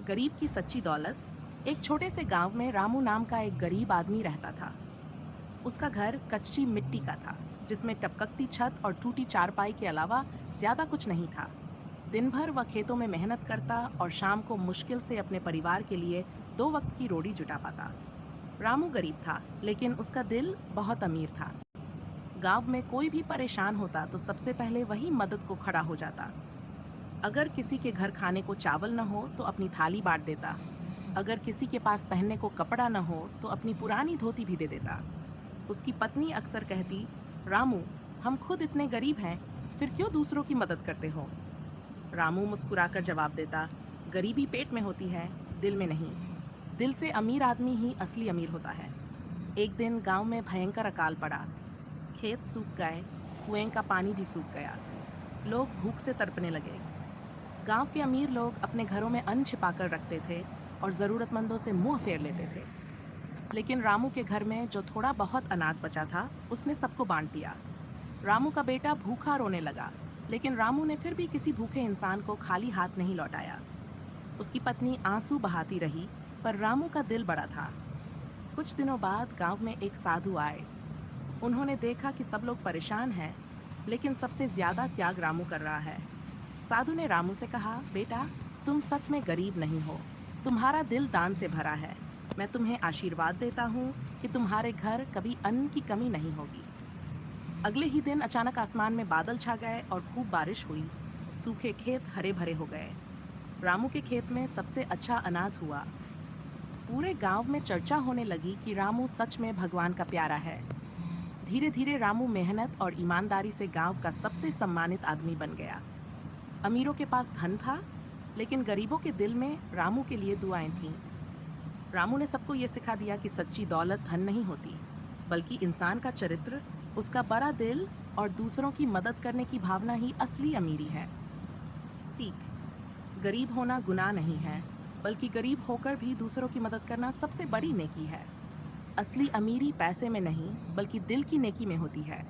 गरीब की सच्ची दौलत। एक छोटे से गांव में रामू नाम का एक गरीब आदमी रहता था। उसका घर कच्ची मिट्टी का था, जिसमें टपकती छत और टूटी चारपाई के अलावा ज्यादा कुछ नहीं था। दिन भर वह खेतों में मेहनत करता और शाम को मुश्किल से अपने परिवार के लिए 2 वक्त की रोटी जुटा पाता। रामू गरीब था, लेकिन उसका दिल बहुत अमीर था। गांव में कोई भी परेशान होता तो सबसे पहले वही मदद को खड़ा हो जाता। अगर किसी के घर खाने को चावल न हो तो अपनी थाली बांट देता। अगर किसी के पास पहनने को कपड़ा न हो तो अपनी पुरानी धोती भी दे देता। उसकी पत्नी अक्सर कहती, रामू, हम खुद इतने गरीब हैं, फिर क्यों दूसरों की मदद करते हो? रामू मुस्कुराकर जवाब देता, गरीबी पेट में होती है, दिल में नहीं। दिल से अमीर आदमी ही असली अमीर होता है। एक दिन गांव में भयंकर अकाल पड़ा। खेत सूख गए, कुएं का पानी भी सूख गया। लोग भूख से तड़पने लगे। गांव के अमीर लोग अपने घरों में अन्न छिपाकर रखते थे और जरूरतमंदों से मुंह फेर लेते थे। लेकिन रामू के घर में जो थोड़ा बहुत अनाज बचा था, उसने सबको बांट दिया। रामू का बेटा भूखा रोने लगा, लेकिन रामू ने फिर भी किसी भूखे इंसान को खाली हाथ नहीं लौटाया। उसकी पत्नी आंसू बहाती रही, पर रामू का दिल बड़ा था। कुछ दिनों बाद गांव में एक साधु आए। उन्होंने देखा कि सब लोग परेशान हैं, लेकिन सबसे ज्यादा त्याग रामू कर रहा है। साधु ने रामू से कहा, बेटा, तुम सच में गरीब नहीं हो। तुम्हारा दिल दान से भरा है। मैं तुम्हें आशीर्वाद देता हूँ कि तुम्हारे घर कभी अन्न की कमी नहीं होगी। अगले ही दिन अचानक आसमान में बादल छा गए और खूब बारिश हुई। सूखे खेत हरे भरे हो गए। रामू के खेत में सबसे अच्छा अनाज हुआ। पूरे गांव में चर्चा होने लगी कि रामू सच में भगवान का प्यारा है। धीरे धीरे रामू मेहनत और ईमानदारी से गांव का सबसे सम्मानित आदमी बन गया। अमीरों के पास धन था, लेकिन गरीबों के दिल में रामू के लिए दुआएं थीं। रामू ने सबको ये सिखा दिया कि सच्ची दौलत धन नहीं होती, बल्कि इंसान का चरित्र, उसका बड़ा दिल और दूसरों की मदद करने की भावना ही असली अमीरी है। सीख: गरीब होना गुनाह नहीं है, बल्कि गरीब होकर भी दूसरों की मदद करना सबसे बड़ी नेकी है। असली अमीरी पैसे में नहीं, बल्कि दिल की नेकी में होती है।